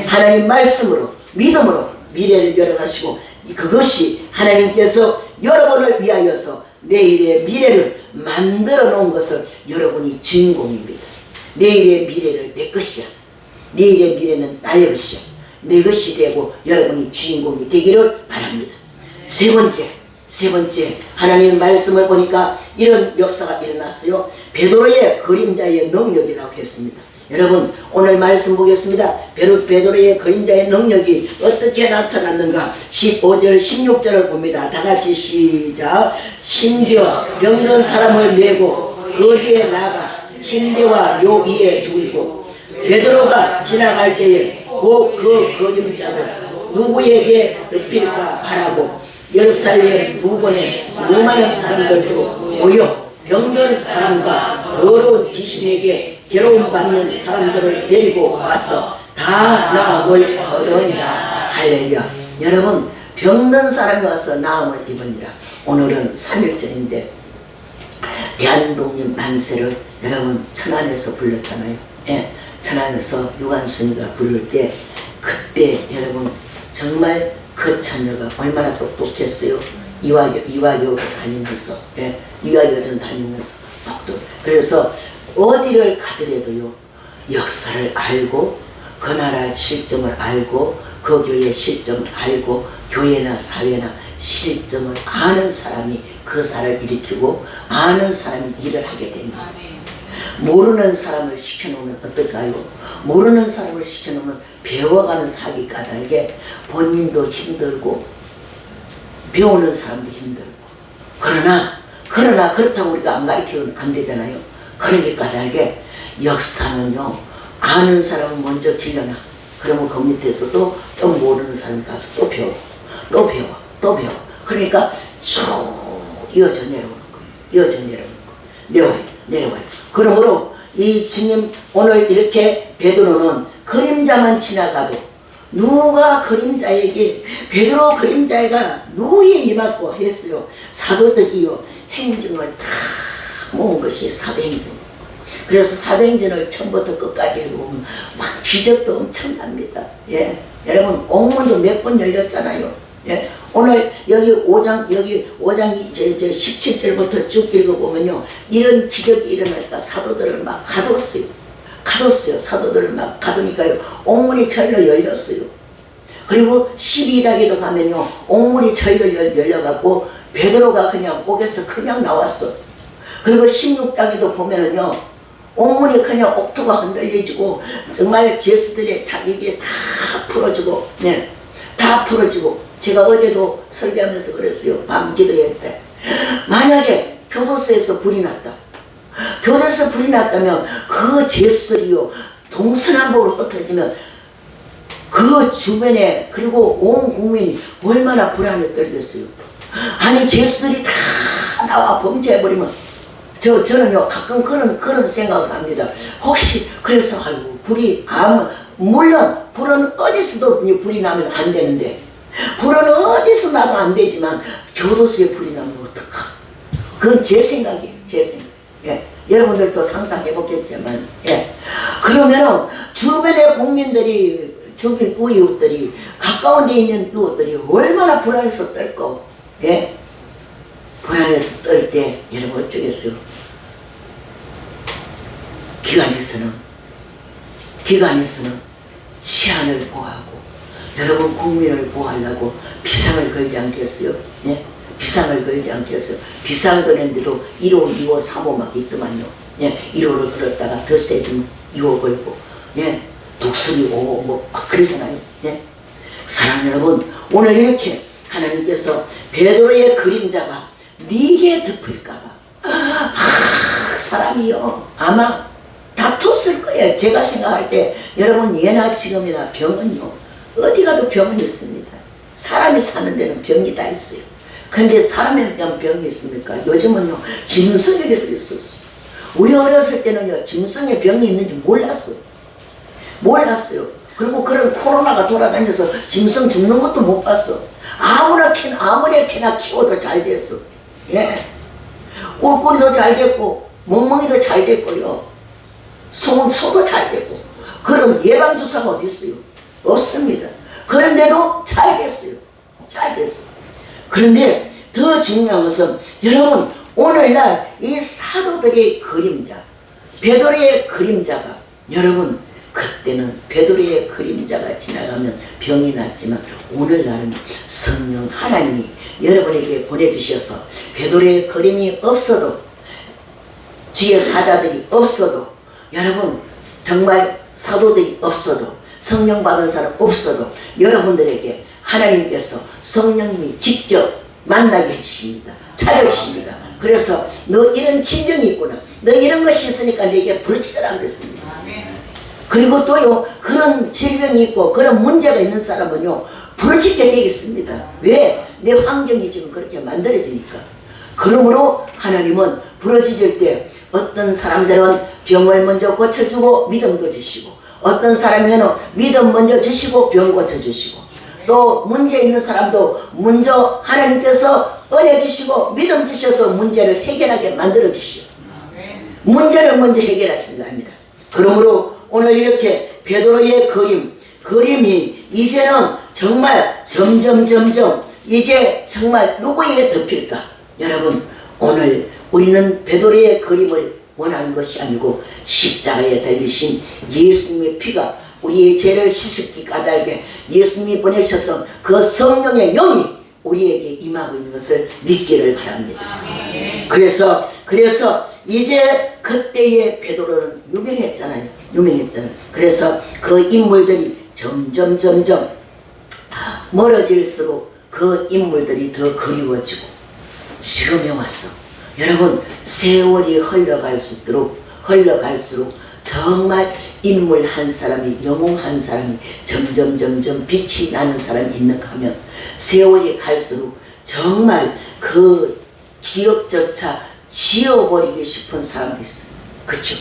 하나님 말씀으로 믿음으로 미래를 열어가시고 그것이 하나님께서 여러분을 위하여서 내일의 미래를 만들어 놓은 것을 여러분이 주인공입니다. 내일의 미래를 내 것이야. 내일의 미래는 나의 것이야. 내 것이 되고 여러분이 주인공이 되기를 바랍니다. 세 번째 하나님의 말씀을 보니까 이런 역사가 일어났어요. 베드로의 그림자의 능력이라고 했습니다. 여러분 오늘 말씀 보겠습니다. 베드로의 그림자의 능력이 어떻게 나타났는가 15절 16절을 봅니다. 다같이 시작. 심지어 병든 사람을 메고 거리에 나가 침대와 요 위에 두고 베드로가 지나갈 때에 그 그림자를 누구에게 덮일까 바라고 예루살렘 부근에 수많은 사람들도 모여 병든 사람과 더러운 귀신에게 괴로움받는 사람들을 데리고 와서 다 나음을 얻으니라. 할렐루야. 여러분, 병든 사람이 와서 나음을 입으니라. 오늘은 3일절인데 대한독립 만세를 여러분 천안에서 불렀잖아요. 예, 천안에서 유관순이가 부를 때 그때 여러분 정말 그 처녀가 얼마나 똑똑했어요. 이화여고 다니면서, 예, 이화여전 다니면서 그래서 어디를 가더라도요 역사를 알고 그 나라의 실정을 알고 그 교회의 실정을 알고 교회나 사회나 실정을 아는 사람이 그 사를 일으키고 아는 사람이 일을 하게 됩니다. 모르는 사람을 시켜놓으면 어떨까요? 모르는 사람을 시켜놓으면 배워가는 사기 까닭에 본인도 힘들고 배우는 사람도 힘들고 그러나 그렇다고 우리가 안 가르치면 안 되잖아요. 그러니까 까닭에 역사는요 아는 사람은 먼저 길러놔. 그러면 그 밑에서도 좀 모르는 사람이 가서 또 배워 그러니까 쭉 이어져 내려오는 거예요. 내려와요. 그러므로 이 주님 오늘 이렇게 베드로는 그림자만 지나가도 누가 그림자에게 베드로 그림자가 누구에 임하고 했어요. 사도들이요 행정을 다 모은 것이 사도행전. 그래서 사도행전을 처음부터 끝까지 읽으면 막 기적도 엄청납니다. 예, 여러분 옥문도 몇 번 열렸잖아요. 예, 오늘 여기 5장 17절부터 쭉 읽어보면요 이런 기적이 일어나니까 사도들을 막 가뒀어요. 사도들을 막 가두니까요 옥문이 절로 열렸어요. 그리고 12장에도 가면요 옥문이 절로 열려갖고 베드로가 그냥 옥에서 그냥 나왔어. 그리고 16장에도 보면은요 옥문이 그냥 옥토가 흔들려지고 정말 제수들의 자기에게 다 풀어주고, 네, 다 풀어주고. 제가 어제도 설교하면서 그랬어요. 밤 기도할 때 만약에 교도소에서 불이 났다. 교도소에서 불이 났다면 그 제수들이요 동서남북으로 흩어지면 그 주변에 그리고 온 국민이 얼마나 불안에 떨겠어요. 아니 제수들이 다 나와 범죄해버리면 저는요 가끔 그런 생각을 합니다. 혹시 그래서 아이고 불이 물론 불은 어디서도 불이 나면 안 되는데 불은 어디서 나도 안 되지만 교도소에 불이 나면 어떡하? 그건 제 생각이에요. 예. 여러분들도 상상해보겠지만 예. 그러면은 주변의 국민들이 주변 이웃들이 가까운 데 있는 이웃들이 얼마나 불안해서 떨고 예? 불안해서 떨 때 여러분 어쩌겠어요? 기관에서는 치안을 보호하고 여러분 국민을 보호하려고 비상을 걸지 않겠어요? 예? 비상을 걸지 않겠어요? 비상 거는데도 1호, 2호, 3호 막 있더만요. 예? 1호를 걸었다가 더 세지면 2호 걸고 예? 독수리 5호 뭐 막 그러잖아요. 예? 사랑하는 여러분 오늘 이렇게 하나님께서 베드로의 그림자가 네게 덮을까봐 사람이요 아마 다퉜을 거예요. 제가 생각할 때 여러분 예나 지금이나 병은요 어디 가도 병은 있습니다. 사람이 사는 데는 병이 다 있어요. 근데 사람에게만 병이 있습니까? 요즘은요 짐승에게도 있었어요. 우리 어렸을 때는요 짐승에 병이 있는지 몰랐어요. 그리고 그런 코로나가 돌아다녀서 짐승 죽는 것도 못 봤어. 아무리 캐나 키워도 잘 됐어. 예. 꿀꿀이도 잘 됐고 멍멍이도 잘 됐고요. 소도 잘 되고 그런 예방주사가 어디 있어요? 없습니다. 그런데도 잘 됐어요. 그런데 더 중요한 것은 여러분 오늘날 이 사도들의 그림자 베드로의 그림자가 여러분 그때는 베드로의 그림자가 지나가면 병이 났지만 오늘날은 성령 하나님이 여러분에게 보내주셔서 베드로의 그림이 없어도 주의 사자들이 없어도 여러분 정말 사도들이 없어도 성령 받은 사람 없어도 여러분들에게 하나님께서 성령님이 직접 만나게 해주십니다. 찾아주십니다. 그래서 너 이런 질병이 있구나. 너 이런 것이 있으니까 너에게 부르짖으라 그랬습니다. 그리고 또요, 그런 질병이 있고 그런 문제가 있는 사람은요, 부러지게 되겠습니다. 왜? 내 환경이 지금 그렇게 만들어지니까. 그러므로 하나님은 부러지질 때 어떤 사람들은 병을 먼저 고쳐주고 믿음도 주시고, 어떤 사람에게는 믿음 먼저 주시고 병 고쳐주시고, 또 문제 있는 사람도 먼저 하나님께서 은혜 주시고 믿음 주셔서 문제를 해결하게 만들어 주시오. 문제를 먼저 해결하신 거 아니라. 그러므로 오늘 이렇게 베드로의 그림이 이제는 정말 점점 이제 정말 누구에게 덮일까? 여러분, 오늘 우리는 베드로의 그림을 원하는 것이 아니고 십자가에 달리신 예수님의 피가 우리의 죄를 씻기 까닭에 예수님이 보내셨던 그 성령의 영이 우리에게 임하고 있는 것을 믿기를 바랍니다. 그래서 이제 그때의 베드로는 유명했잖아요. 그래서 그 인물들이 점점 멀어질수록 그 인물들이 더 그리워지고 지금에 와서 여러분, 세월이 흘러갈수록 정말 인물 한 사람이, 영웅 한 사람이 점점 빛이 나는 사람이 있는가 하면 세월이 갈수록 정말 그 기억조차 지워버리고 싶은 사람도 있어요. 그렇죠?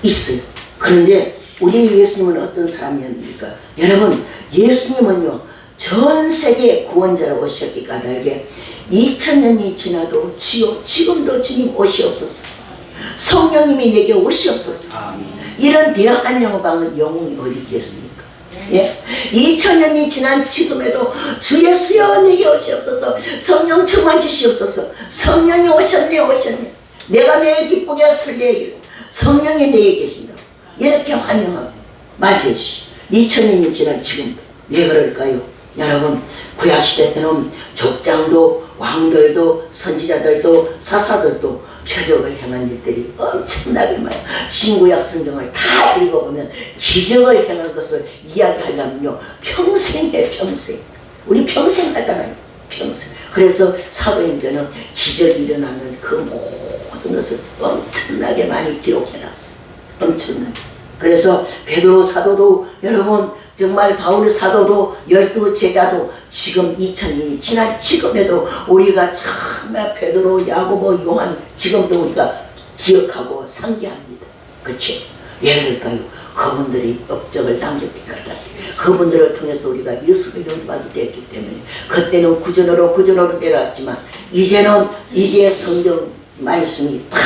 있어요. 그런데 우리 예수님은 어떤 사람이었습니까? 여러분, 예수님은요, 전 세계 구원자로 오셨기 까닭에 2000년이 지나도 주여 지금도 주님 오시옵소서, 성령님이 내게 오시옵소서, 이런 대학한 영어방은 영웅이 어디 있겠습니까? 예? 2000년이 지난 지금에도 주 예수여 내게 오시옵소서, 성령 충만 주시옵소서, 성령이 오셨네. 내가 매일 기쁘게 설레기를 성령이 내게 계신다. 이렇게 환영하고 맞이해 주시. 2000년이 지난 지금도. 왜 그럴까요? 여러분, 구약시대 때는 족장도 왕들도 선지자들도 사사들도 표적을 행한 일들이 엄청나게 많아요. 신구약 성경을 다 읽어보면 기적을 행한 것을 이야기하려면요, 평생. 우리 평생 하잖아요. 평생. 그래서 사도행전은 기적이 일어나는 그 모든 것을 엄청나게 많이 기록해놨어요. 엄청나게. 그래서 베드로 사도도 여러분, 정말 바울 사도도 12 제자도 지금 2000년이 지난 지금에도 우리가 정말 베드로, 야고보, 요한 지금도 우리가 기억하고 상기합니다. 그렇죠? 왜 그럴까요? 그분들이 업적을 남겼기 때문에, 그분들을 통해서 우리가 예수를 영접하게 되었기 때문에. 그때는 구전으로 내려왔지만 이제 성경 말씀이 다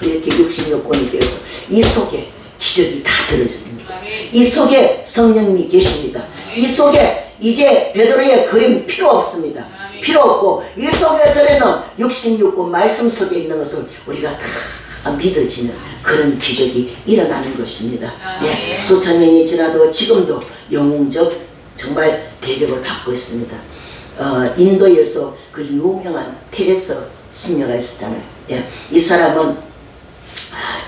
이렇게 66권이 되어서 이 속에 기적이 다 들어있습니다. 이 속에 성령님이 계십니다. 이 속에 이제 베드로의 그림 필요 없습니다. 필요 없고 이 속에 들어있는 66권 말씀 속에 있는 것을 우리가 다 믿어지는 그런 기적이 일어나는 것입니다. 예, 수천 년이 지나도 지금도 영웅적 정말 대접을 받고 있습니다. 인도에서 그 유명한 테레사 수녀가 있었잖아요. 예, 이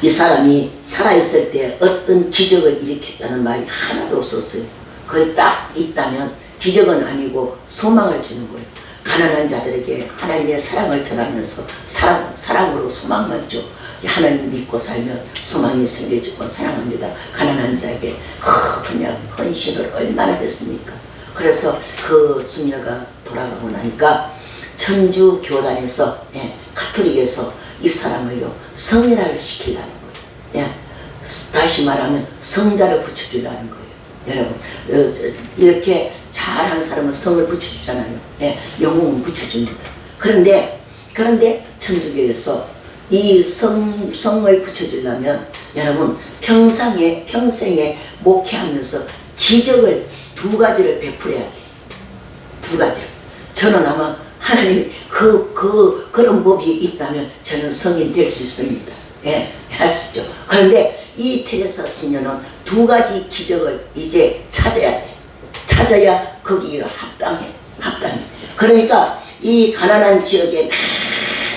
사람이 살아있을 때 어떤 기적을 일으켰다는 말이 하나도 없었어요. 거기 딱 있다면 기적은 아니고 소망을 주는 거예요. 가난한 자들에게 하나님의 사랑을 전하면서 사랑으로 소망만 줘. 하나님 믿고 살면 소망이 생겨지고 사랑합니다. 가난한 자에게 그냥 헌신을 얼마나 했습니까? 그래서 그 수녀가 돌아가고 나니까 천주 교단에서, 가톨릭에서 이 사람을요, 성인화를 시키려는 거예요. 다시 말하면 성자를 붙여주려는 거예요. 여러분, 이렇게 잘한 사람은 성을 붙여주잖아요. 영웅은 붙여줍니다. 그런데 천주교에서 이 성을 붙여주려면 여러분, 평생에 목회하면서 기적을 2가지를 베풀어야 돼요. 2가지. 저는 아마 하나님이 그런 법이 있다면 저는 성인 될 수 있습니다. 할 수 있죠. 그런데 이 테레사 수녀는 2가지 기적을 이제 찾아야 돼. 찾아야 거기가 합당해. 그러니까 이 가난한 지역에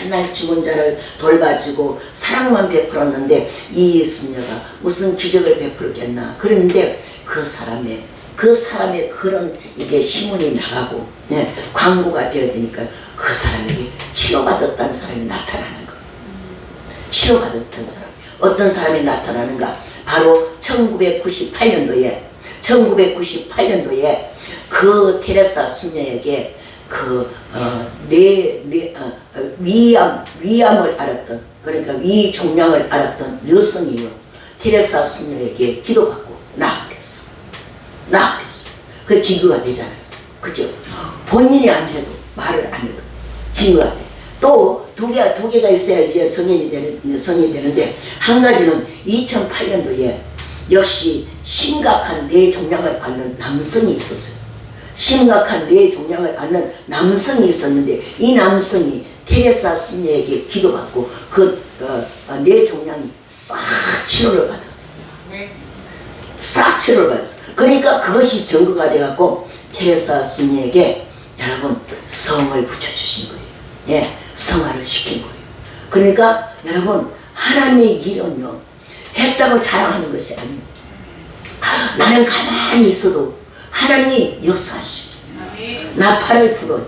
맨날 죽은 자를 돌봐주고 사랑만 베풀었는데 이 수녀가 무슨 기적을 베풀겠나. 그런데 그 사람의 그런 이제 신문이 나가고, 광고가 되어지니까 그 사람에게 치료받았다는 사람이 나타나는 거예요. 치료받았다는 사람. 어떤 사람이 나타나는가? 바로 1998년도에 그 테레사 수녀에게 위암을 앓았던, 그러니까 위종양을 앓았던 여성이요, 테레사 수녀에게 기도받고 나아버렸어. 그 증거가 되잖아요. 그죠? 본인이 안 해도, 말을 안 해도 증거가 돼. 또 두 개가 있어야 이제 성인이 되는데, 한 가지는 2008년도에 역시 심각한 뇌종양을 앓는 남성이 있었어요. 심각한 뇌종양을 앓는 남성이 있었는데, 이 남성이 테레사 수녀에게 기도받고 뇌종양이 싹 치료를 받았어요. 싹 치료를 받았어요. 그러니까 그것이 증거가 돼갖고 테레사 수녀에게 여러분 성을 붙여주신 거예요. 예, 성화를 시킨 거예요. 그러니까 여러분 하나님의 일은요, 했다고 자랑하는 것이 아니에요. 나는 가만히 있어도 하나님이 역사하시고 나팔을 불어요.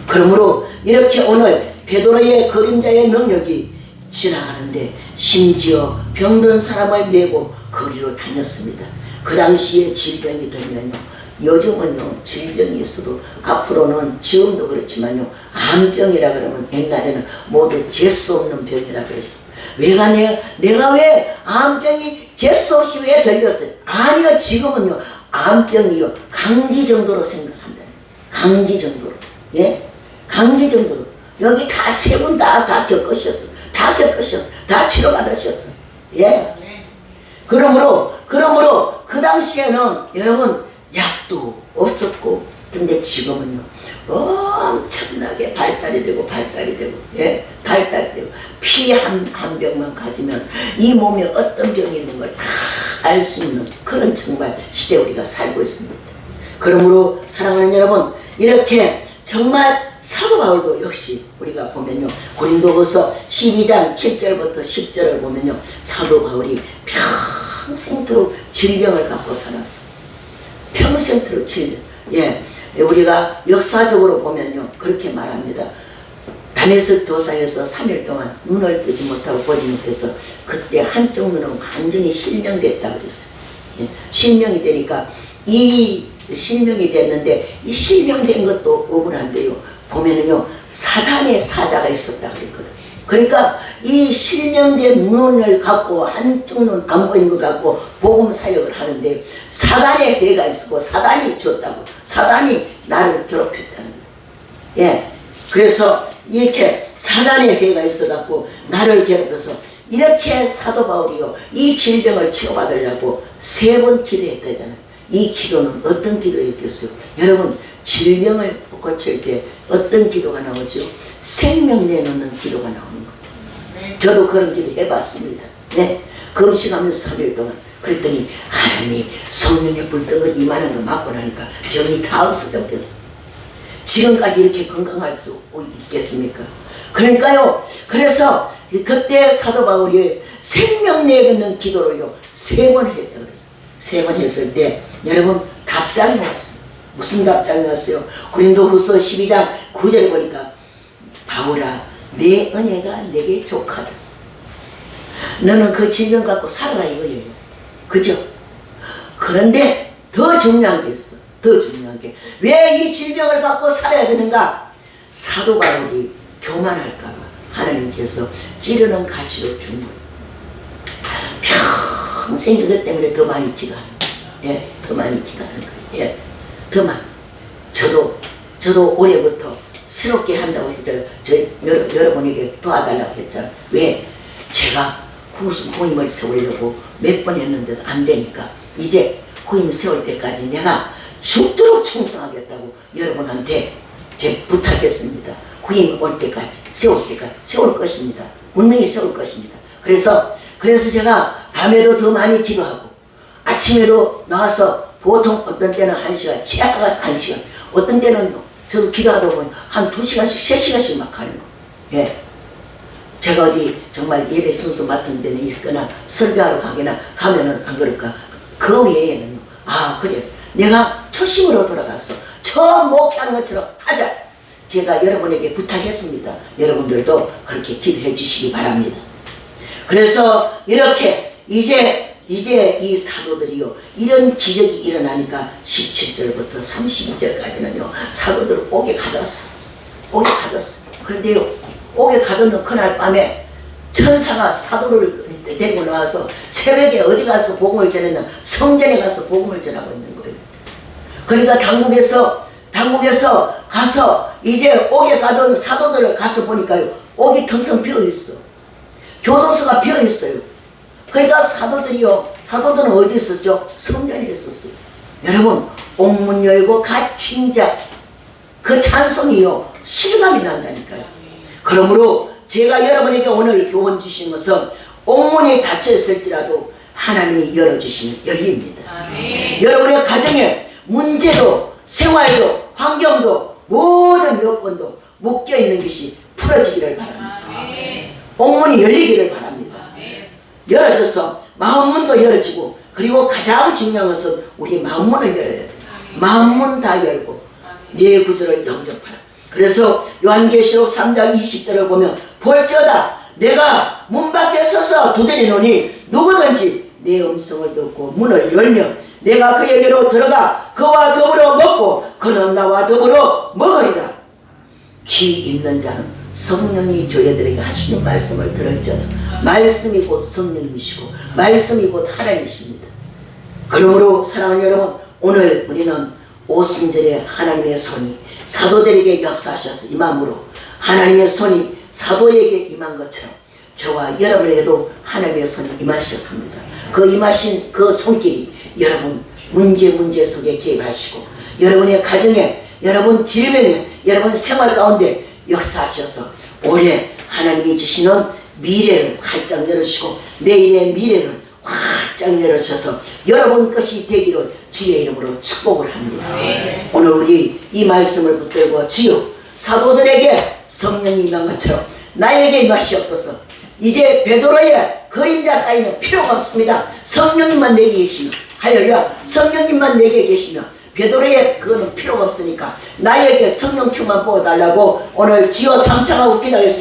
그러므로 이렇게 오늘 베드로의 그림자의 능력이 지나가는데, 심지어 병든 사람을 메고 거리로 다녔습니다. 그 당시에 질병이 들면요, 요즘은요 질병이 있어도, 앞으로는 지금도 그렇지만요, 암병이라 그러면 옛날에는 모두 재수 없는 병이라 그랬어. 내가 왜 암병이 재수 없이 왜 들렸어요? 아니요, 지금은요 암병이요 강기 정도로 생각한다. 강기 정도로. 예? 강기 정도로. 여기 다 세 분 다 겪으셨어. 다 치료받으셨어. 예? 그러므로 그 당시에는 여러분 약도 없었고, 근데 지금은요 엄청나게 발달이 되고, 예, 발달이 되고, 피 한 병만 가지면 이 몸에 어떤 병이 있는 걸 다 알 수 있는 그런 정말 시대에 우리가 살고 있습니다. 그러므로 사랑하는 여러분, 이렇게 정말 사도 바울도 역시 우리가 보면요, 고린도후서 12장 7절부터 10절을 보면요, 사도 바울이 평생토록 질병을 갖고 살았어. 평생토록 질병. 예, 우리가 역사적으로 보면요 그렇게 말합니다. 다메섹 도사에서 3일 동안 눈을 뜨지 못하고 보지 못해서, 그때 한쪽 눈은 완전히 실명됐다고 그랬어요. 예, 실명이 되니까, 이 실명이 됐는데, 이 실명된 것도 억울한데요, 보면은요 사단의 사자가 있었다 그랬거든. 그러니까 이 실명된 눈을 갖고, 한쪽 눈 안 보이는 걸 갖고 복음 사역을 하는데, 사단의 해가 있었고, 사단이 줬다고, 사단이 나를 괴롭혔다는 거예요. 예, 그래서 이렇게 사단의 해가 있어갖고 나를 괴롭혀서, 이렇게 사도 바울이요 이 질병을 치료받으려고 3번 기도했다잖아요. 이 기도는 어떤 기도였겠어요? 여러분, 질병을 고칠 때 어떤 기도가 나오죠? 생명 내놓는 기도가 나오는 거예요. 저도 그런 기도 해봤습니다. 네, 금식하면서 3일 동안. 그랬더니 하나님이 성령의 불덩어리 이만한 거 맞고 나니까 병이 다 없어져 버렸어. 지금까지 이렇게 건강할 수 있겠습니까? 그러니까요, 그래서 그때 사도 바울이 생명 내뱉는 기도를요 3번 했다 그랬어요. 3번 했을 때 여러분 답장이 왔어요. 무슨 답장이 왔어요? 고린도후서 12장 9절에 보니까, 바울아, 내 은혜가 내게 족하다. 너는 그 질병 갖고 살아라 이거예요. 그죠? 그런데 더 중요한 게 있어. 더 중요한 게, 왜 이 질병을 갖고 살아야 되는가? 사도 바울이 교만할까봐 하나님께서 찌르는 가시로 준 거예요. 평생 그것 때문에 더 많이 기도하는 거예요. 예, 더 많이 기도하는 거예요. 예, 더 많이. 저도 올해부터 새롭게 한다고 했잖아요. 여러분에게 도와달라고 했잖아요. 왜? 제가 후임을 세우려고 몇 번 했는데도 안 되니까, 이제 후임 세울 때까지 내가 죽도록 충성하겠다고 여러분한테 제가 부탁했습니다. 후임 올 때까지, 세울 때까지 세울 것입니다. 분명히 세울 것입니다. 그래서 제가 밤에도 더 많이 기도하고, 아침에도 나와서 보통 어떤 때는 1시간, 최하가 1시간, 어떤 때는 저도 기도하다 보면 한 2시간씩, 3시간씩 막 하는 거. 예. 제가 어디 정말 예배 순서 맡은 데는 있거나 설교하러 가거나 가면은 안 그럴까? 그 외에는, 아, 그래. 내가 초심으로 돌아갔어. 처음 목회하는 것처럼 하자. 제가 여러분에게 부탁했습니다. 여러분들도 그렇게 기도해 주시기 바랍니다. 그래서 이렇게 이제 이 사도들이요 이런 기적이 일어나니까 17절부터 32절까지는요 사도들 옥에 가뒀어. 옥에 가뒀어. 그런데요 옥에 가뒀는 그날 밤에 천사가 사도를 데리고 나와서 새벽에 어디 가서 복음을 전했나? 성전에 가서 복음을 전하고 있는 거예요. 그러니까 당국에서 가서 이제 옥에 가던 사도들을 가서 보니까요 옥이 텅텅 비어 있어. 교도소가 비어 있어요. 그러니까 사도들은 어디 있었죠? 성전에 있었어요. 여러분 옥문 열고 갇힌 자 그 찬송이요 실감이 난다니까요. 그러므로 제가 여러분에게 오늘 교훈 주신 것은 옥문이 닫혀 있을지라도 하나님이 열어주시면 열립니다. 여러분의 가정에 문제도 생활도 환경도 모든 여건도 묶여있는 것이 풀어지기를 바랍니다. 옥문이 열리기를 바랍니다. 열어져서 마음문도 열어지고 그리고 가장 중요한 것은 우리 마음문을 열어야 돼요. 마음문 다 열고 네 구절을 영접하라. 그래서 요한계시록 3장 20절을 보면 볼지어다 내가 문 밖에 서서 두드리노니 누구든지 내 음성을 듣고 문을 열면 내가 그에게로 들어가 그와 더불어 먹고 그는 나와 더불어 먹으리라. 귀 있는 자는 성령이 교회들에게 하시는 말씀을 들을지어다. 말씀이 곧 성령이시고 말씀이 곧 하나님이십니다. 그러므로 사랑하는 여러분 오늘 우리는 오순절에 하나님의 손이 사도들에게 역사하셔서 임함으로 하나님의 손이 사도에게 임한 것처럼 저와 여러분에게도 하나님의 손이 임하셨습니다. 그 임하신 그 손길이 여러분 문제 속에 개입하시고 여러분의 가정에 여러분 질병에 여러분 생활 가운데 역사하셔서 올해 하나님이 주시는 미래를 활짝 열으시고 내일의 미래를 활짝 열으셔서 여러분 것이 되기를 주의 이름으로 축복을 합니다. 오늘 우리 이 말씀을 붙들고 주여 사도들에게 성령이 임한 것처럼 나에게 임하시옵소서. 이제 베드로의 그림자 따위는 필요가 없습니다. 성령님만 내게 계시며 할렐루야 성령님만 내게 계시며 베드로의 그거는 필요가 없으니까 나에게 성령 충만 부어달라고 오늘 지어 삼창하고 기도하겠습니다.